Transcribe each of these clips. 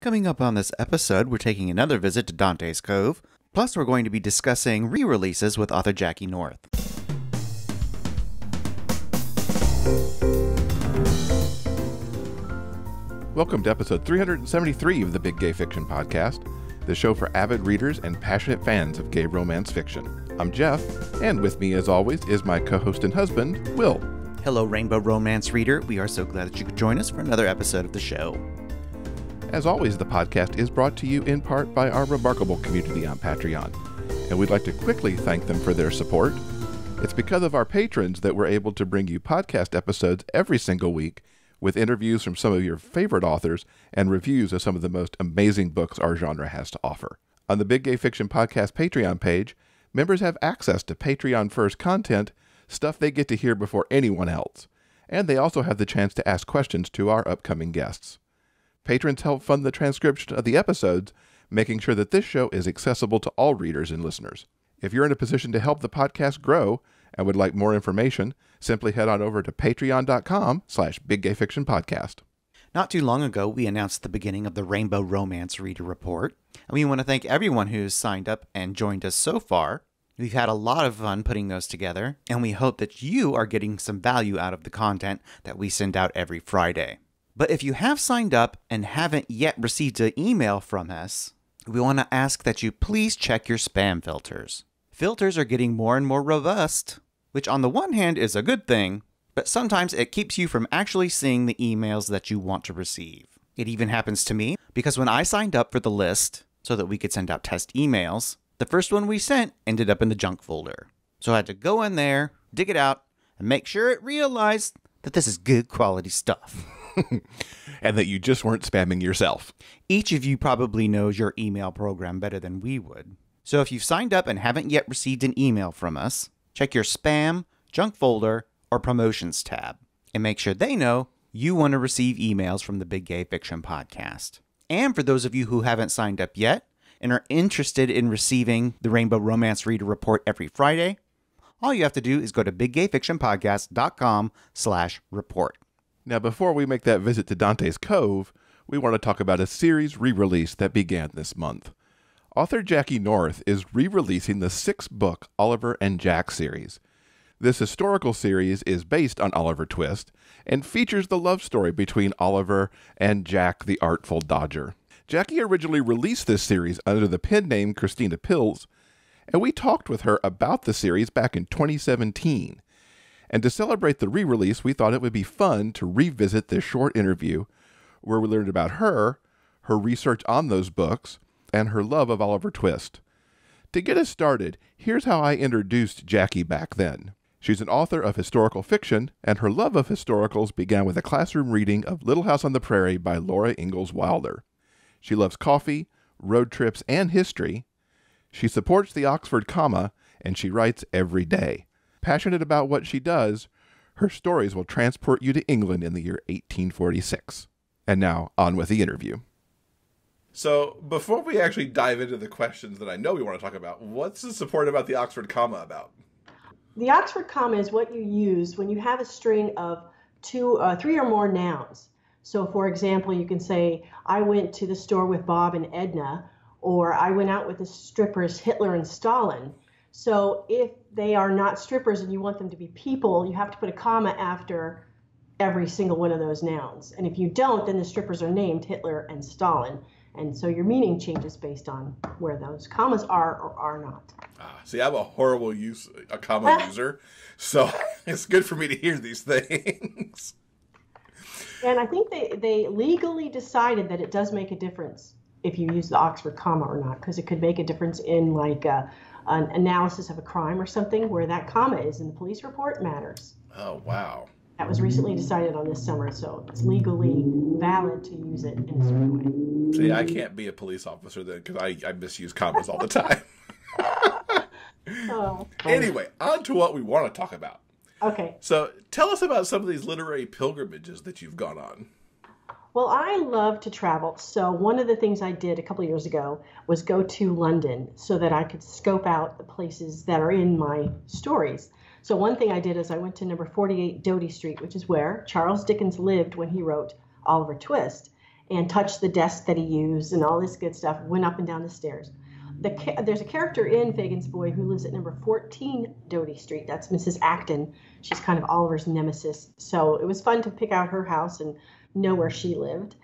Coming up on this episode, we're taking another visit to Dante's Cove. Plus, we're going to be discussing re-releases with author Jackie North. Welcome to episode 373 of the Big Gay Fiction Podcast, the show for avid readers and passionate fans of gay romance fiction. I'm Jeff, and with me, as always, is my co-host and husband, Will. Hello, Rainbow Romance reader. We are so glad that you could join us for another episode of the show. As always, the podcast is brought to you in part by our remarkable community on Patreon, and we'd like to quickly thank them for their support. It's because of our patrons that we're able to bring you podcast episodes every single week with interviews from some of your favorite authors and reviews of some of the most amazing books our genre has to offer. On the Big Gay Fiction Podcast Patreon page, members have access to Patreon-first content, stuff they get to hear before anyone else, and they also have the chance to ask questions to our upcoming guests. Patrons help fund the transcription of the episodes, making sure that this show is accessible to all readers and listeners. If you're in a position to help the podcast grow and would like more information, simply head on over to patreon.com/biggayfictionpodcast. Not too long ago, we announced the beginning of the Rainbow Romance Reader Report, and we want to thank everyone who's signed up and joined us so far. We've had a lot of fun putting those together, and we hope that you are getting some value out of the content that we send out every Friday. But if you have signed up and haven't yet received an email from us, we want to ask that you please check your spam filters. Filters are getting more and more robust, which on the one hand is a good thing, but sometimes it keeps you from actually seeing the emails that you want to receive. It even happens to me, because when I signed up for the list so that we could send out test emails, the first one we sent ended up in the junk folder. So I had to go in there, dig it out, and make sure it realized that this is good quality stuff. And that you just weren't spamming yourself. Each of you probably knows your email program better than we would. So if you've signed up and haven't yet received an email from us, check your spam, junk folder, or promotions tab, and make sure they know you want to receive emails from the Big Gay Fiction Podcast. And for those of you who haven't signed up yet and are interested in receiving the Rainbow Romance Reader Report every Friday, all you have to do is go to biggayfictionpodcast.com/report. Now, before we make that visit to Dante's Cove, we want to talk about a series re-release that began this month. Author Jackie North is re-releasing the 6-book Oliver and Jack series. This historical series is based on Oliver Twist and features the love story between Oliver and Jack the Artful Dodger. Jackie originally released this series under the pen name Christina Pills, and we talked with her about the series back in 2017. And to celebrate the re-release, we thought it would be fun to revisit this short interview where we learned about her research on those books, and her love of Oliver Twist. To get us started, here's how I introduced Jackie back then. She's an author of historical fiction, and her love of historicals began with a classroom reading of Little House on the Prairie by Laura Ingalls Wilder. She loves coffee, road trips, and history. She supports the Oxford comma, and she writes every day. Passionate about what she does, her stories will transport you to England in the year 1846. And now, on with the interview. So, before we actually dive into the questions that I know we want to talk about, what's the support about the Oxford comma about? The Oxford comma is what you use when you have a string of 3 or more nouns. So, for example, you can say, I went to the store with Bob and Edna, or I went out with the strippers Hitler and Stalin. So if they are not strippers and you want them to be people, you have to put a comma after every single one of those nouns. And if you don't, then the strippers are named Hitler and Stalin. And so your meaning changes based on where those commas are or are not. See, I'm a horrible comma user, so it's good for me to hear these things. And I think they legally decided that it does make a difference if you use the Oxford comma or not, because it could make a difference in like an analysis of a crime or something where that comma is in the police report matters. Oh, wow. That was recently decided on this summer, so it's legally valid to use it in a certain way. See, I can't be a police officer then because I misuse commas all the time. Oh, anyway, on to what we want to talk about. Okay. So tell us about some of these literary pilgrimages that you've gone on. Well, I love to travel. So one of the things I did a couple of years ago was go to London so that I could scope out the places that are in my stories. So one thing I did is I went to number 48 Doty Street, which is where Charles Dickens lived when he wrote Oliver Twist. and touched the desk that he used and all this good stuff, went up and down the stairs. There's a character in Fagin's Boy who lives at number 14 Doty Street. That's Mrs. Acton. She's kind of Oliver's nemesis. So it was fun to pick out her house and know where she lived.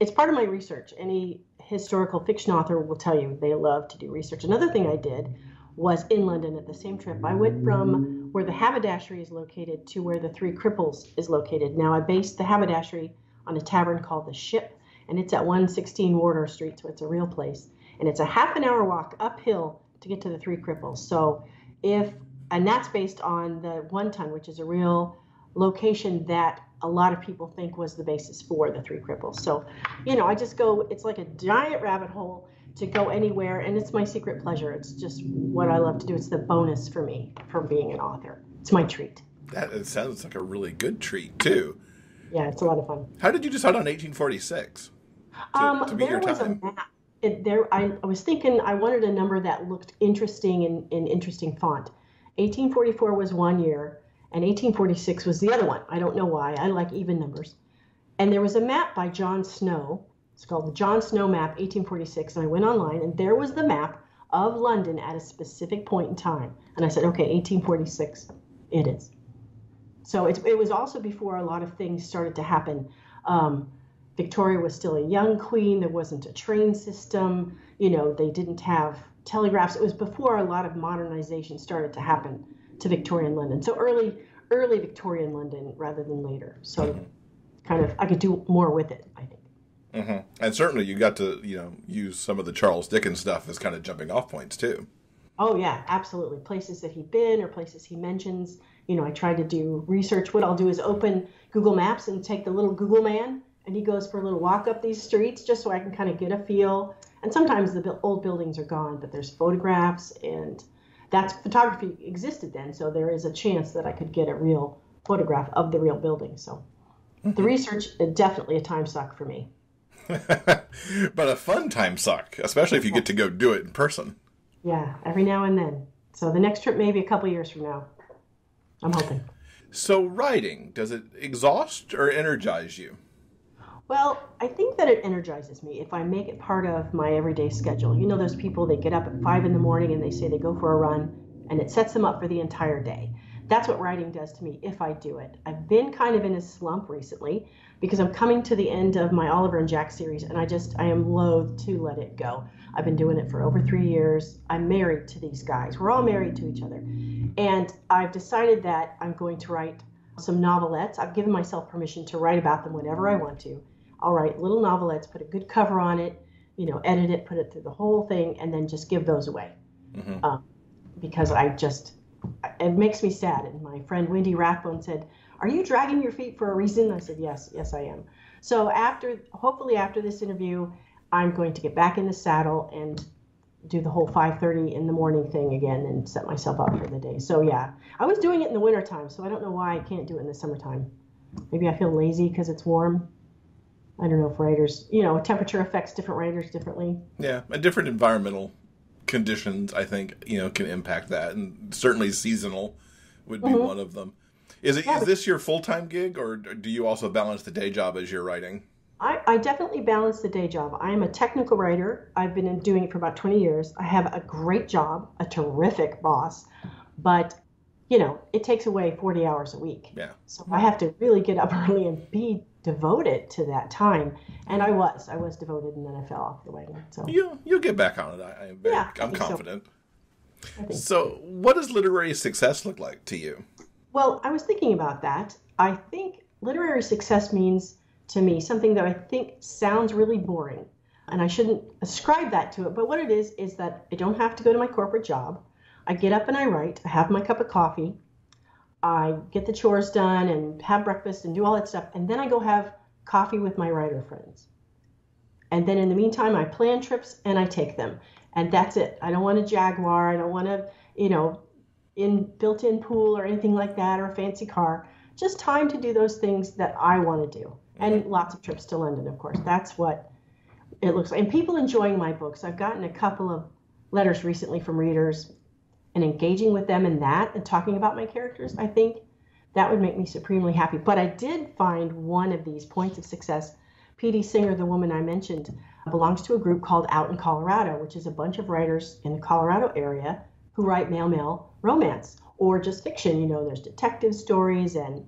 It's part of my research. Any historical fiction author will tell you they love to do research. Another thing I did was in London at the same trip. I went from where the haberdashery is located to where the Three Cripples is located. Now, I based the haberdashery on a tavern called The Ship, and it's at 116 Wardour Street, so it's a real place. And it's a half an hour walk uphill to get to the Three Cripples. So and that's based on the One Ton, which is a real location that a lot of people think was the basis for the Three Cripples. So, I just go, it's like a giant rabbit hole to go anywhere, and it's my secret pleasure. It's just what I love to do. It's the bonus for me from being an author. It's my treat. It sounds like a really good treat, too. Yeah, it's a lot of fun. How did you decide on 1846 to be your time? A map. I was thinking I wanted a number that looked interesting in interesting font. 1844 was one year, and 1846 was the other one. I don't know why. I like even numbers. And there was a map by John Snow. It's called the John Snow Map, 1846. And I went online, and there was the map of London at a specific point in time. And I said, okay, 1846, it is. So it was also before a lot of things started to happen. Victoria was still a young queen. There wasn't a train system. They didn't have telegraphs. It was before a lot of modernization started to happen to Victorian London. So early Victorian London rather than later. So kind of I could do more with it, I think. Mm-hmm. And certainly you got to, use some of the Charles Dickens stuff as kind of jumping off points too. Oh yeah, absolutely. Places that he'd been or places he mentions. I tried to do research. What I'll do is open Google Maps and take the little Google man, and he goes for a little walk up these streets just so I can kind of get a feel. And sometimes the old buildings are gone, but there's photographs, and photography existed then, so there is a chance that I could get a real photograph of the real building. So the research is definitely a time suck for me. But a fun time suck, especially if you get to go do it in person. Yeah, every now and then. So the next trip may be a couple years from now. I'm hoping. So writing, does it exhaust or energize you? Well, I think that it energizes me if I make it part of my everyday schedule. Those people, they get up at 5 in the morning and they say they go for a run, and it sets them up for the entire day. That's what writing does to me if I do it. I've been kind of in a slump recently because I'm coming to the end of my Oliver and Jack series, and I am loath to let it go. I've been doing it for over 3 years. I'm married to these guys. We're all married to each other. And I've decided that I'm going to write some novelettes. I've given myself permission to write about them whenever I want to. I'll write little novelettes, put a good cover on it, edit it, put it through the whole thing, and then just give those away. Because it makes me sad. And my friend Wendy Rathbone said, "Are you dragging your feet for a reason?" I said, yes, I am. So hopefully after this interview, I'm going to get back in the saddle and do the whole 5:30 in the morning thing again and set myself up for the day. So yeah, I was doing it in the wintertime, so I don't know why I can't do it in the summertime. Maybe I feel lazy because it's warm. I don't know if writers, temperature affects different writers differently. Yeah, and different environmental conditions, I think, can impact that. And certainly seasonal would be one of them. Is this your full-time gig, or do you also balance the day job as you're writing? I definitely balance the day job. I am a technical writer. I've been doing it for about 20 years. I have a great job, a terrific boss, but it takes away 40 hours a week. Yeah. So I have to really get up early and be devoted to that time. And I was devoted, and then I fell off the wagon. So you'll get back on it. I'm confident. So what does literary success look like to you? Well, I was thinking about that. I think literary success means to me something that I think sounds really boring, and I shouldn't ascribe that to it. But what it is that I don't have to go to my corporate job. I get up and I write. I have my cup of coffee. I get the chores done and have breakfast and do all that stuff. And then I go have coffee with my writer friends. And then in the meantime, I plan trips and I take them. And that's it. I don't want a Jaguar. I don't want a, built-in pool or anything like that, or a fancy car. Just time to do those things that I want to do. And lots of trips to London, of course. That's what it looks like. And people enjoying my books. I've gotten a couple of letters recently from readers, and engaging with them in that and talking about my characters, I think that would make me supremely happy. But I did find one of these points of success P.D. Singer, the woman I mentioned, belongs to a group called Out in Colorado, which is a bunch of writers in the Colorado area who write male-male romance or just fiction. There's detective stories and,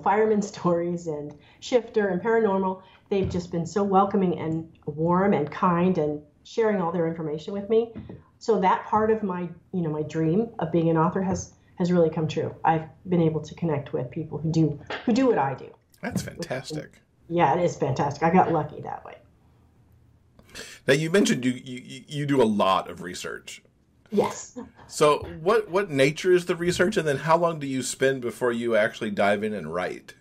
fireman stories and shifter and paranormal. They've just been so welcoming and warm and kind and sharing all their information with me. So that part of my, my dream of being an author has really come true. I've been able to connect with people who do what I do. That's fantastic. Yeah, it is fantastic. I got lucky that way. Now, you mentioned you do a lot of research. Yes. So what nature is the research, and then how long do you spend before you actually dive in and write?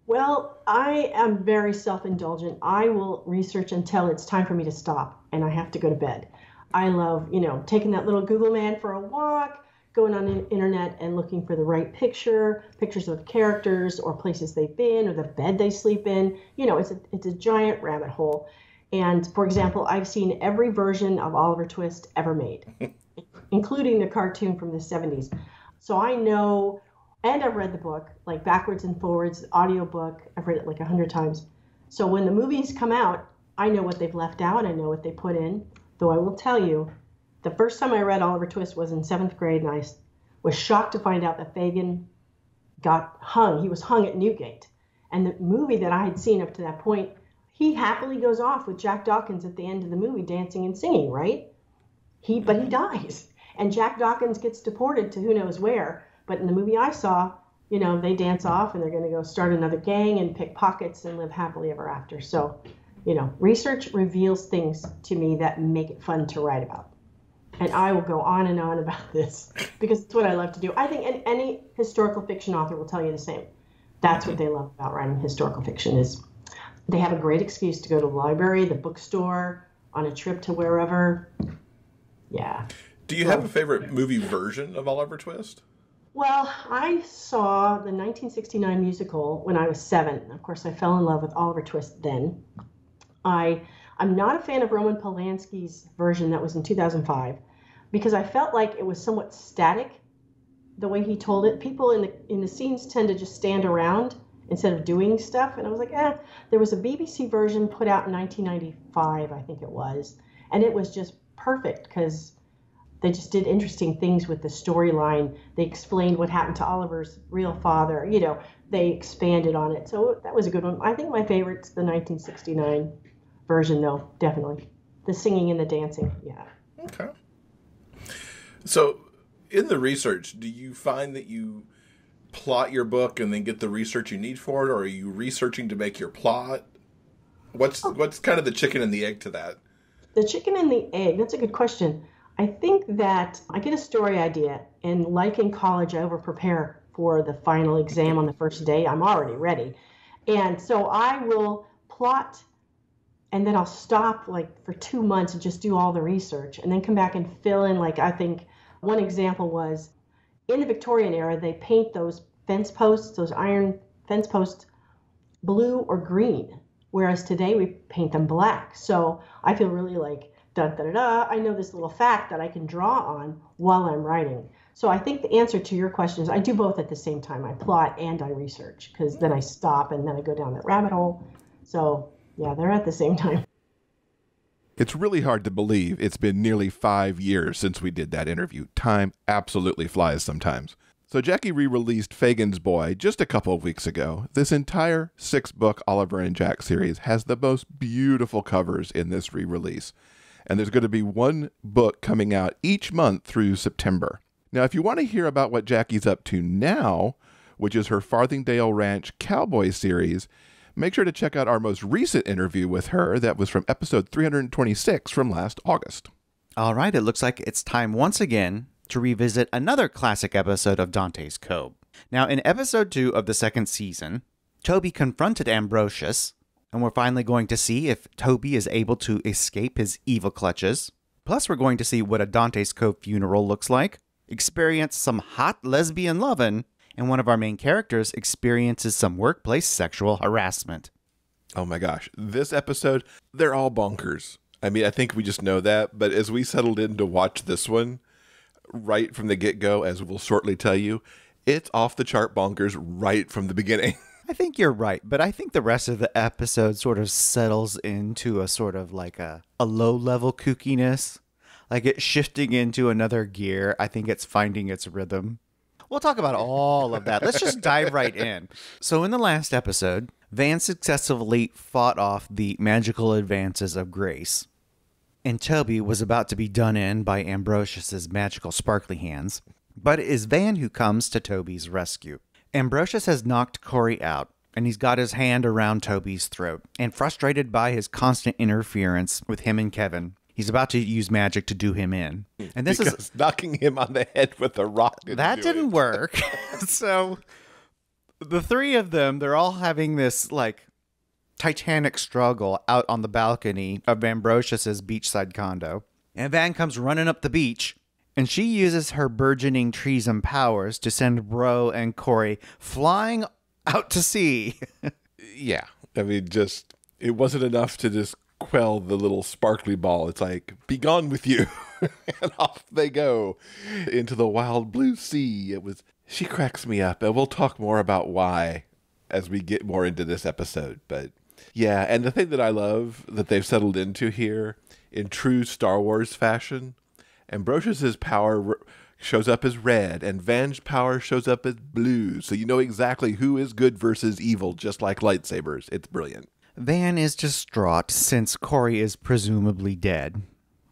Well, I am very self-indulgent. I will research until it's time for me to stop and I have to go to bed. I love, taking that little Google man for a walk, going on the internet and looking for the right pictures of characters or places they've been or the bed they sleep in. It's a giant rabbit hole. And for example, I've seen every version of Oliver Twist ever made, including the cartoon from the 70s. So I know, and I've read the book, like backwards and forwards, the audiobook. I've read it like 100 times. So when the movies come out, I know what they've left out. I know what they put in. Though I will tell you, the first time I read Oliver Twist was in 7th grade, and I was shocked to find out that Fagin got hung. He was hung at Newgate. And the movie that I had seen up to that point, he happily goes off with Jack Dawkins at the end of the movie dancing and singing, right? But he dies. And Jack Dawkins gets deported to who knows where. But in the movie I saw, they dance off and they're going to go start another gang and pick pockets and live happily ever after. So, research reveals things to me that make it fun to write about. And I will go on and on about this because it's what I love to do. I think any historical fiction author will tell you the same. That's what they love about writing historical fiction is they have a great excuse to go to the library, the bookstore, on a trip to wherever. Yeah. Do you have a favorite movie version of Oliver Twist? Well, I saw the 1969 musical when I was 7. Of course, I fell in love with Oliver Twist then. I'm not a fan of Roman Polanski's version that was in 2005 because I felt like it was somewhat static the way he told it. People in the scenes tend to just stand around instead of doing stuff. And I was like, There was a BBC version put out in 1995, I think it was. And it was just perfect because they just did interesting things with the storyline. They explained what happened to Oliver's real father. They expanded on it. So that was a good one. I think my favorite's the 1969 version, though, definitely. The singing and the dancing, yeah. Okay. So in the research, do you find that you plot your book and then get the research you need for it, or are you researching to make your plot? What's kind of the chicken and the egg to that? The chicken and the egg, that's a good question. I think that I get a story idea, and like in college, I over-prepare for the final exam on the first day. I'm already ready. And so I will plot, and then I'll stop for 2 months and just do all the research, and then come back and fill in. I think one example was, in the Victorian era, they paint those fence posts, those iron fence posts, blue or green, whereas today we paint them black. So I feel really I know this little fact that I can draw on while I'm writing. So I think the answer to your question is I do both at the same time. I plot and I research because then I stop and then I go down that rabbit hole. So yeah, they're at the same time. It's really hard to believe it's been nearly 5 years since we did that interview. Time absolutely flies sometimes. So Jackie re-released Fagin's Boy just a couple of weeks ago. This entire 6-book Oliver and Jack series has the most beautiful covers in this re-release. And there's going to be one book coming out each month through September. Now, if you want to hear about what Jackie's up to now, which is her Farthingdale Ranch Cowboy series, make sure to check out our most recent interview with her. That was from episode 326 from last August. All right, it looks like it's time once again to revisit another classic episode of Dante's Cove. Now, in episode 2 of the 2nd season, Toby confronted Ambrosius, and we're finally going to see if Toby is able to escape his evil clutches. Plus, we're going to see what a Dante's Cove funeral looks like, experience some hot lesbian lovin', and one of our main characters experiences some workplace sexual harassment. Oh my gosh, this episode, they're all bonkers. I mean, I think we just know that, but as we settled in to watch this one, right from the get-go, as we'll shortly tell you, it's off the chart bonkers right from the beginning. I think you're right, but I think the rest of the episode sort of settles into a sort of like a low-level kookiness. Like it's shifting into another gear. I think it's finding its rhythm. We'll talk about all of that. Let's just dive right in. So in the last episode, Van successfully fought off the magical advances of Grace. And Toby was about to be done in by Ambrosius's magical sparkly hands. But it is Van who comes to Toby's rescue. Ambrosius has knocked Corey out, and he's got his hand around Toby's throat. And frustrated by his constant interference with him and Kevin, he's about to use magic to do him in. And this because is knocking him on the head with a rock. That didn't work. So the three of them, they're all having this like titanic struggle out on the balcony of Ambrosius's beachside condo. And Van comes running up the beach, and she uses her burgeoning treason powers to send Bro and Corey flying out to sea. Yeah. I mean, just, it wasn't enough to just quell the little sparkly ball. It's like, be gone with you. And off they go into the wild blue sea. She cracks me up, and we'll talk more about why as we get more into this episode. But yeah, and the thing that I love that they've settled into here in true Star Wars fashion, Ambrosius's power shows up as red, and Van's power shows up as blue. So you know exactly who is good versus evil, just like lightsabers. It's brilliant. Van is distraught since Corey is presumably dead.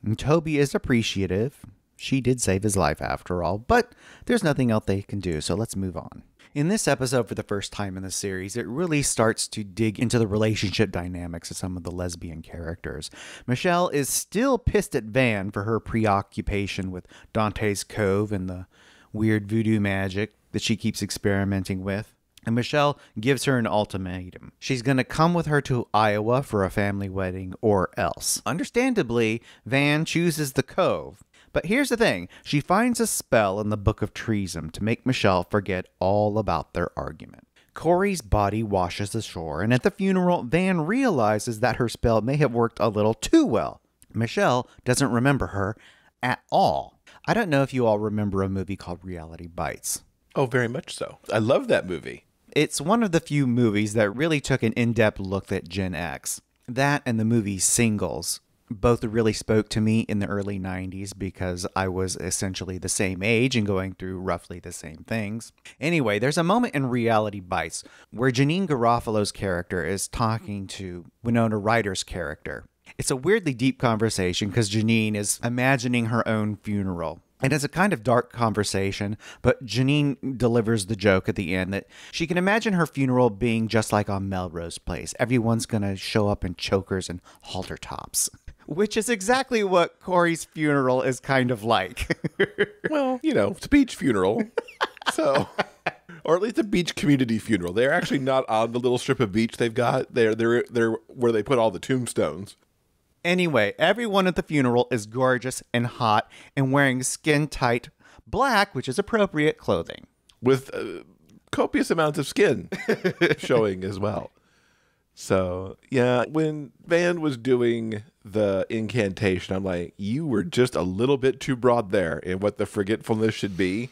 And Toby is appreciative. She did save his life after all, but there's nothing else they can do, so let's move on. In this episode, for the first time in the series, it really starts to dig into the relationship dynamics of some of the lesbian characters. Michelle is still pissed at Van for her preoccupation with Dante's Cove and the weird voodoo magic that she keeps experimenting with. And Michelle gives her an ultimatum. She's going to come with her to Iowa for a family wedding or else. Understandably, Van chooses the Cove. But here's the thing. She finds a spell in the Book of Treason to make Michelle forget all about their argument. Corey's body washes ashore, and at the funeral, Van realizes that her spell may have worked a little too well. Michelle doesn't remember her at all. I don't know if you all remember a movie called Reality Bites. Oh, very much so. I love that movie. It's one of the few movies that really took an in-depth look at Gen X. That and the movie Singles both really spoke to me in the early 90s because I was essentially the same age and going through roughly the same things. Anyway, there's a moment in Reality Bites where Janine Garofalo's character is talking to Winona Ryder's character. It's a weirdly deep conversation because Janine is imagining her own funeral. And it's a kind of dark conversation, but Janine delivers the joke at the end that she can imagine her funeral being just like on Melrose Place. Everyone's going to show up in chokers and halter tops, which is exactly what Corey's funeral is kind of like. Well, you know, it's a beach funeral. So, or at least a beach community funeral. They're actually not on the little strip of beach they've got. They're where they put all the tombstones. Anyway, everyone at the funeral is gorgeous and hot and wearing skin-tight black, which is appropriate, clothing. With copious amounts of skin showing as well. So, yeah, when Van was doing the incantation, I'm like, you were just a little bit too broad there in what the forgetfulness should be.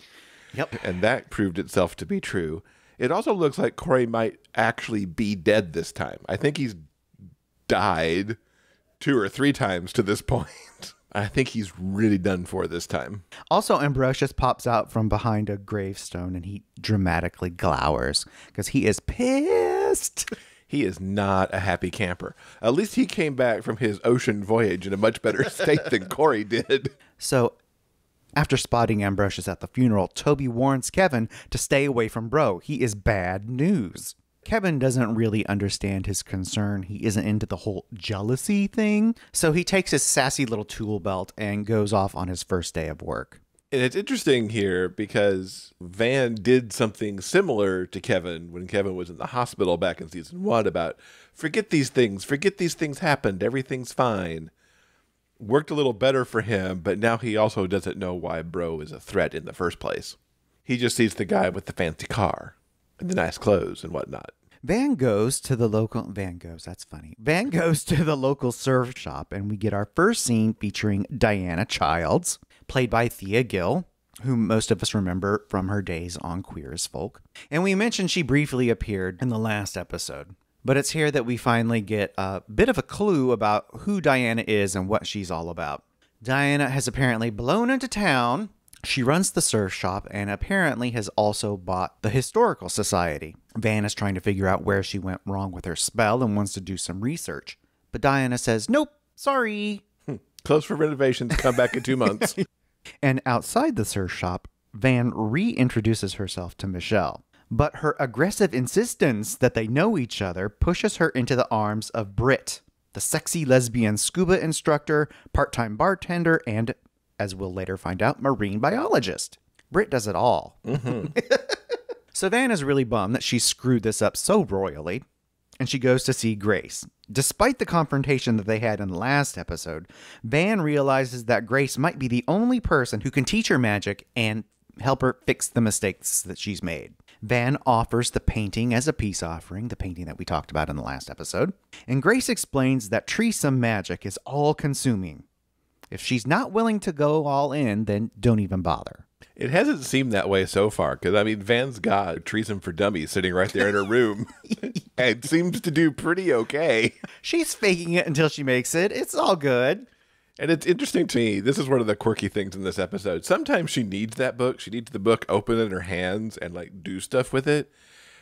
Yep. And that proved itself to be true. It also looks like Corey might actually be dead this time. I think he's died 2 or 3 times to this point. I think he's really done for this time. Also, Ambrosius pops out from behind a gravestone and he dramatically glowers because he is pissed. He is not a happy camper. At least he came back from his ocean voyage in a much better state than Corey did. So, after spotting Ambrosius at the funeral, Toby warns Kevin to stay away from Bro. He is bad news. Kevin doesn't really understand his concern. He isn't into the whole jealousy thing. So he takes his sassy little tool belt and goes off on his first day of work. And it's interesting here because Van did something similar to Kevin when Kevin was in the hospital back in season 1 about forget these things happened, everything's fine. Worked a little better for him, but now he also doesn't know why Bro is a threat in the first place. He just sees the guy with the fancy car and the nice clothes and whatnot. Van goes to the local surf shop, and we get our first scene featuring Diana Childs, played by Thea Gill. whom most of us remember from her days on Queer as Folk. And we mentioned she briefly appeared in the last episode. But it's here that we finally get a bit of a clue about who Diana is and what she's all about. Diana has apparently blown into town. She runs the surf shop and apparently has also bought the Historical Society. Van is trying to figure out where she went wrong with her spell and wants to do some research. But Diana says, nope, sorry. Close for renovations, come back in 2 months. And outside the surf shop, Van reintroduces herself to Michelle. But her aggressive insistence that they know each other pushes her into the arms of Britt, the sexy lesbian scuba instructor, part-time bartender, and, as we'll later find out, marine biologist. Britt does it all. So Van is really bummed that she screwed this up so royally, and she goes to see Grace. Despite the confrontation that they had in the last episode, Van realizes that Grace might be the only person who can teach her magic and help her fix the mistakes that she's made. Van offers the painting as a peace offering, the painting that we talked about in the last episode, and Grace explains that Treesome magic is all-consuming. If she's not willing to go all in, then don't even bother. It hasn't seemed that way so far, because, I mean, Van's got Treason for Dummies sitting right there in her room, and seems to do pretty okay. She's faking it until she makes it. It's all good. And it's interesting to me, this is one of the quirky things in this episode. Sometimes she needs that book. She needs the book open in her hands and, like, do stuff with it.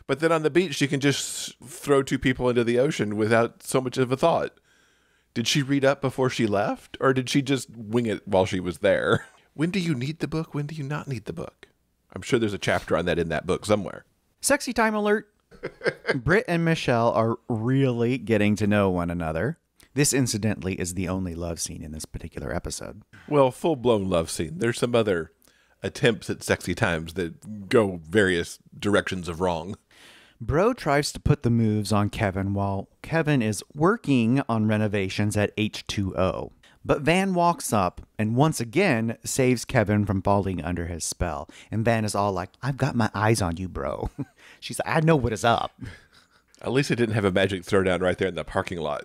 But then on the beach, she can just throw 2 people into the ocean without so much of a thought. Did she read up before she left? Or did she just wing it while she was there? When do you need the book? When do you not need the book? I'm sure there's a chapter on that in that book somewhere. Sexy time alert. Britt and Michelle are really getting to know one another. This, incidentally, is the only love scene in this particular episode. Well, full-blown love scene. There's some other attempts at sexy times that go various directions of wrong. Bro tries to put the moves on Kevin while Kevin is working on renovations at H2O. But Van walks up and once again saves Kevin from falling under his spell. And Van is all like, I've got my eyes on you, bro. She's like, I know what is up. At least it didn't have a magic throwdown right there in the parking lot.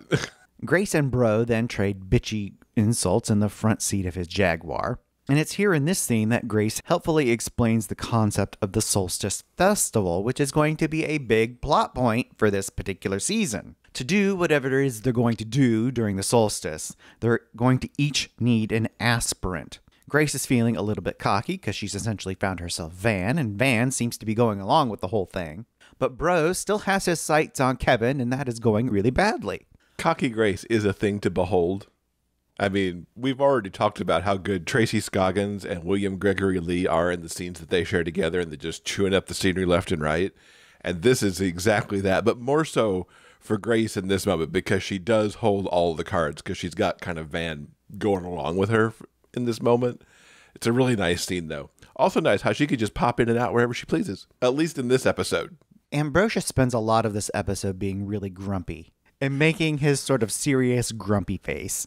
Grace and Bro then trade bitchy insults in the front seat of his Jaguar. And it's here in this scene that Grace helpfully explains the concept of the Solstice Festival, which is going to be a big plot point for this particular season. To do whatever it is they're going to do during the solstice, they're going to each need an aspirant. Grace is feeling a little bit cocky because she's essentially found herself Van, and Van seems to be going along with the whole thing. But Bro still has his sights on Kevin, and that is going really badly. Cocky Grace is a thing to behold. I mean, we've already talked about how good Tracy Scoggins and William Gregory Lee are in the scenes that they share together, and they're just chewing up the scenery left and right. And this is exactly that, but more so for Grace in this moment, because she does hold all the cards, because she's got kind of Van going along with her in this moment. It's a really nice scene, though. Also nice how she could just pop in and out wherever she pleases, at least in this episode. Ambrosius spends a lot of this episode being really grumpy and making his sort of serious grumpy face.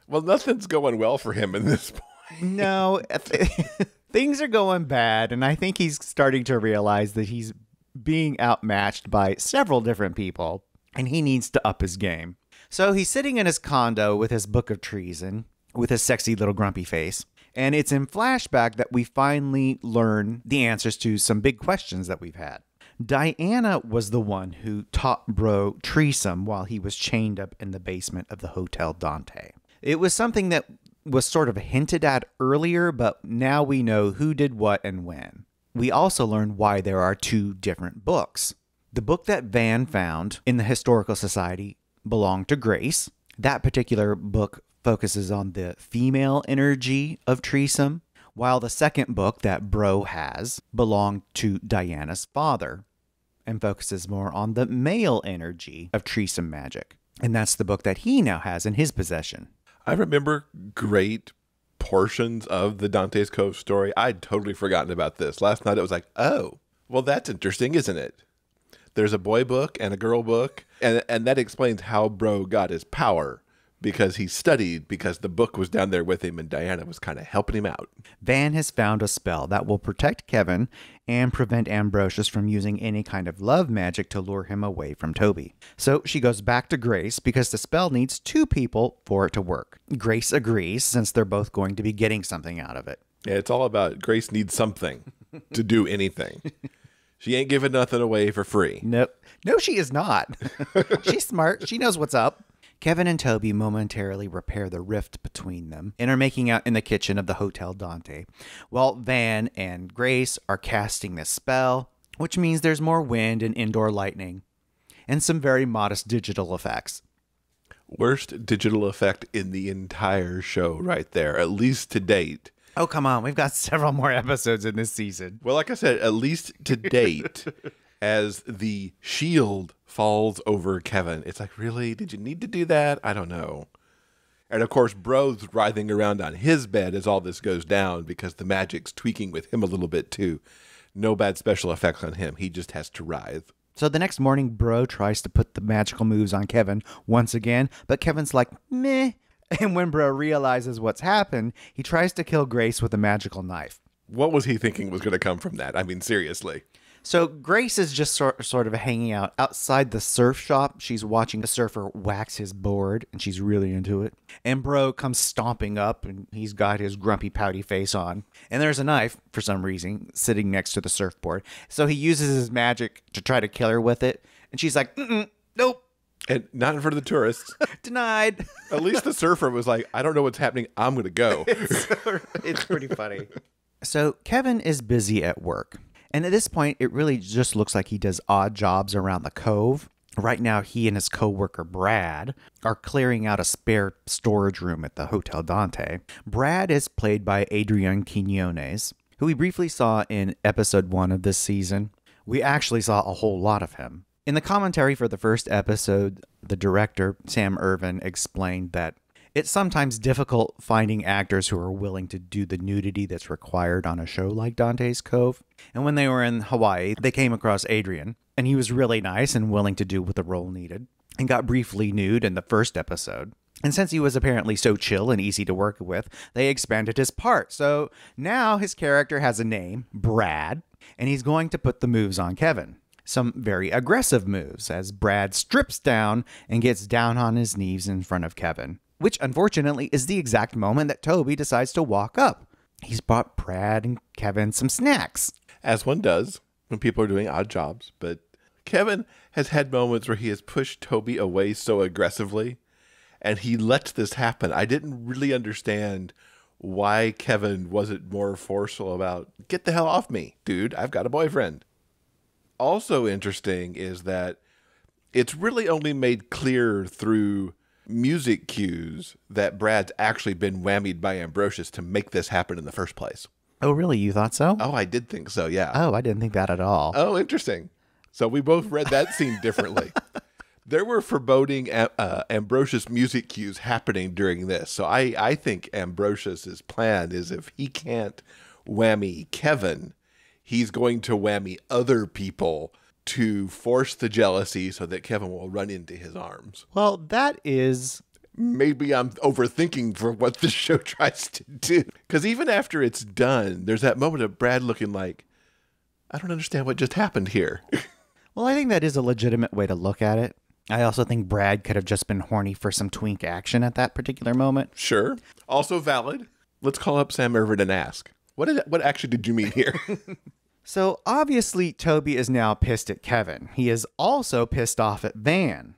Well, nothing's going well for him in this point. No, things are going bad, and I think he's starting to realize that he's being outmatched by several different people, and he needs to up his game. So he's sitting in his condo with his book of treason, with his sexy little grumpy face, and it's in flashback that we finally learn the answers to some big questions that we've had. Diana was the one who taught Bro treason while he was chained up in the basement of the Hotel Dante. It was something that was sort of hinted at earlier, but now we know who did what and when. We also learned why there are 2 different books. The book that Van found in the Historical Society belonged to Grace. That particular book focuses on the female energy of treason, while the second book that Bro has belonged to Diana's father and focuses more on the male energy of treason magic. And that's the book that he now has in his possession. I remember great portions of the Dante's Cove story. I'd totally forgotten about this. Last night it was like, oh, well, that's interesting, isn't it? There's a boy book and a girl book, and that explains how Bro got his power, because he studied, because the book was down there with him and Diana was kind of helping him out. Van has found a spell that will protect Kevin and prevent Ambrosius from using any kind of love magic to lure him away from Toby. So she goes back to Grace because the spell needs 2 people for it to work. Grace agrees since they're both going to be getting something out of it. Yeah, it's all about Grace needs something to do anything. She ain't giving nothing away for free. Nope. No, she is not. She's smart. She knows what's up. Kevin and Toby momentarily repair the rift between them and are making out in the kitchen of the Hotel Dante, while Van and Grace are casting this spell, which means there's more wind and indoor lightning, and some very modest digital effects. Worst digital effect in the entire show right there, at least to date. Oh, come on. We've got several more episodes in this season. Well, like I said, at least to date, as the shield falls over Kevin, it's like, really? Did you need to do that? I don't know. And of course, Bro's writhing around on his bed as all this goes down because the magic's tweaking with him a little bit too. No bad special effects on him. He just has to writhe. So the next morning, Bro tries to put the magical moves on Kevin once again, but Kevin's like, meh. And when Bro realizes what's happened, he tries to kill Grace with a magical knife. What was he thinking was going to come from that? I mean, seriously. So Grace is just sort of hanging out outside the surf shop. She's watching a surfer wax his board, and she's really into it. And Bro comes stomping up, and he's got his grumpy, pouty face on. And there's a knife, for some reason, sitting next to the surfboard. So he uses his magic to try to kill her with it. And she's like, nope. And not in front of the tourists. Denied. At least the surfer was like, I don't know what's happening. I'm going to go. It's pretty funny. So Kevin is busy at work. And at this point, it really just looks like he does odd jobs around the Cove. Right now, he and his coworker, Brad, are clearing out a spare storage room at the Hotel Dante. Brad is played by Adrian Quinones, who we briefly saw in episode 1 of this season. We actually saw a whole lot of him. In the commentary for the first episode, the director, Sam Irvin, explained that it's sometimes difficult finding actors who are willing to do the nudity that's required on a show like Dante's Cove. And when they were in Hawaii, they came across Adrian, and he was really nice and willing to do what the role needed, and got briefly nude in the first episode. And since he was apparently so chill and easy to work with, they expanded his part. So now his character has a name, Brad, and he's going to put the moves on Kevin. Some very aggressive moves as Brad strips down and gets down on his knees in front of Kevin, which unfortunately is the exact moment that Toby decides to walk up. He's bought Brad and Kevin some snacks. As one does when people are doing odd jobs. But Kevin has had moments where he has pushed Toby away so aggressively, and he lets this happen. I didn't really understand why Kevin wasn't more forceful about, get the hell off me, dude. I've got a boyfriend. Also interesting is that it's really only made clear through music cues that Brad's actually been whammied by Ambrosius to make this happen in the first place. Oh, really? You thought so? Oh, I did think so, yeah. Oh, I didn't think that at all. Oh, interesting. So we both read that scene differently. There were foreboding Ambrosius music cues happening during this. So I think Ambrosius's plan is if he can't whammy Kevin, he's going to whammy other people to force the jealousy so that Kevin will run into his arms. Well, that is... Maybe I'm overthinking for what the show tries to do. Because even after it's done, there's that moment of Brad looking like, I don't understand what just happened here. Well, I think that is a legitimate way to look at it. I also think Brad could have just been horny for some twink action at that particular moment. Sure. Also valid. Let's call up Sam Irvin and ask, what action did you mean here? So obviously Toby is now pissed at Kevin. He is also pissed off at Van.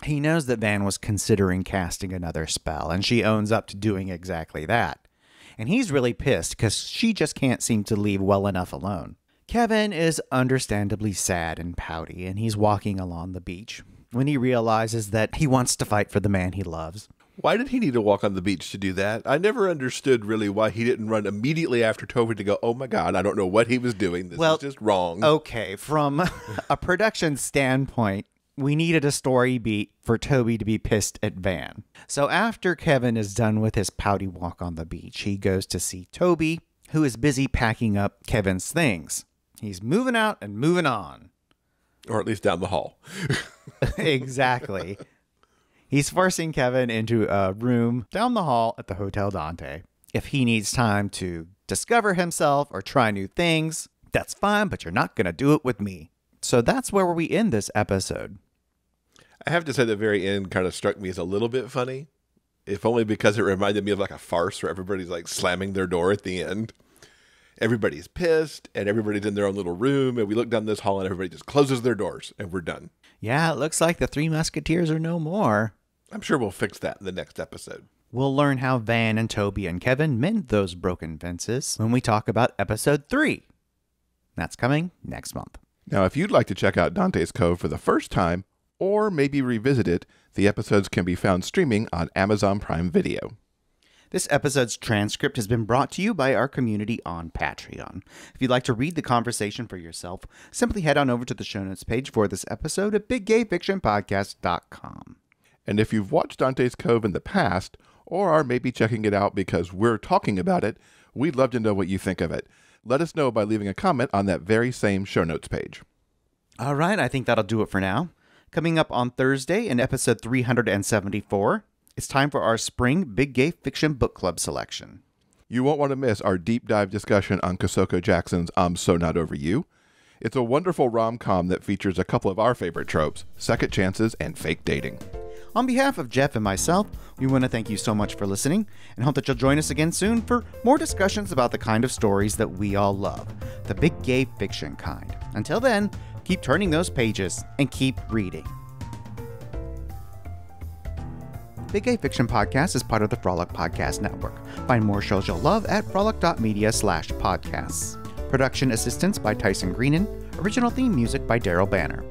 He knows that Van was considering casting another spell, and she owns up to doing exactly that. And he's really pissed because she just can't seem to leave well enough alone. Kevin is understandably sad and pouty, and he's walking along the beach when he realizes that he wants to fight for the man he loves. Why did he need to walk on the beach to do that? I never understood really why he didn't run immediately after Toby to go, oh my God, I don't know what he was doing. This is just wrong. Okay, from a production standpoint, we needed a story beat for Toby to be pissed at Van. So after Kevin is done with his pouty walk on the beach, he goes to see Toby, who is busy packing up Kevin's things. He's moving out and moving on. Or at least down the hall. Exactly. He's forcing Kevin into a room down the hall at the Hotel Dante. If he needs time to discover himself or try new things, that's fine, but you're not going to do it with me. So that's where we end this episode. I have to say the very end kind of struck me as a little bit funny, if only because it reminded me of like a farce where everybody's like slamming their door at the end. everybody's pissed and everybody's in their own little room, and we look down this hall and everybody just closes their doors and we're done. Yeah, it looks like the Three Musketeers are no more. I'm sure we'll fix that in the next episode. We'll learn how Van and Toby and Kevin mend those broken fences when we talk about episode 3. That's coming next month. Now, if you'd like to check out Dante's Cove for the first time, or maybe revisit it, the episodes can be found streaming on Amazon Prime Video. This episode's transcript has been brought to you by our community on Patreon. If you'd like to read the conversation for yourself, simply head on over to the show notes page for this episode at biggayfictionpodcast.com. And if you've watched Dante's Cove in the past, or are maybe checking it out because we're talking about it, we'd love to know what you think of it. Let us know by leaving a comment on that very same show notes page. All right, I think that'll do it for now. Coming up on Thursday in episode 374, it's time for our spring Big Gay Fiction Book Club selection. You won't want to miss our deep dive discussion on Kosoko Jackson's I'm So Not Over You. It's a wonderful rom-com that features a couple of our favorite tropes, second chances and fake dating. On behalf of Jeff and myself, we want to thank you so much for listening and hope that you'll join us again soon for more discussions about the kind of stories that we all love, the big gay fiction kind. Until then, keep turning those pages and keep reading. Big Gay Fiction Podcast is part of the Frolic Podcast Network. Find more shows you'll love at frolic.media/podcasts. Production assistance by Tyson Greenan. Original theme music by Daryl Banner.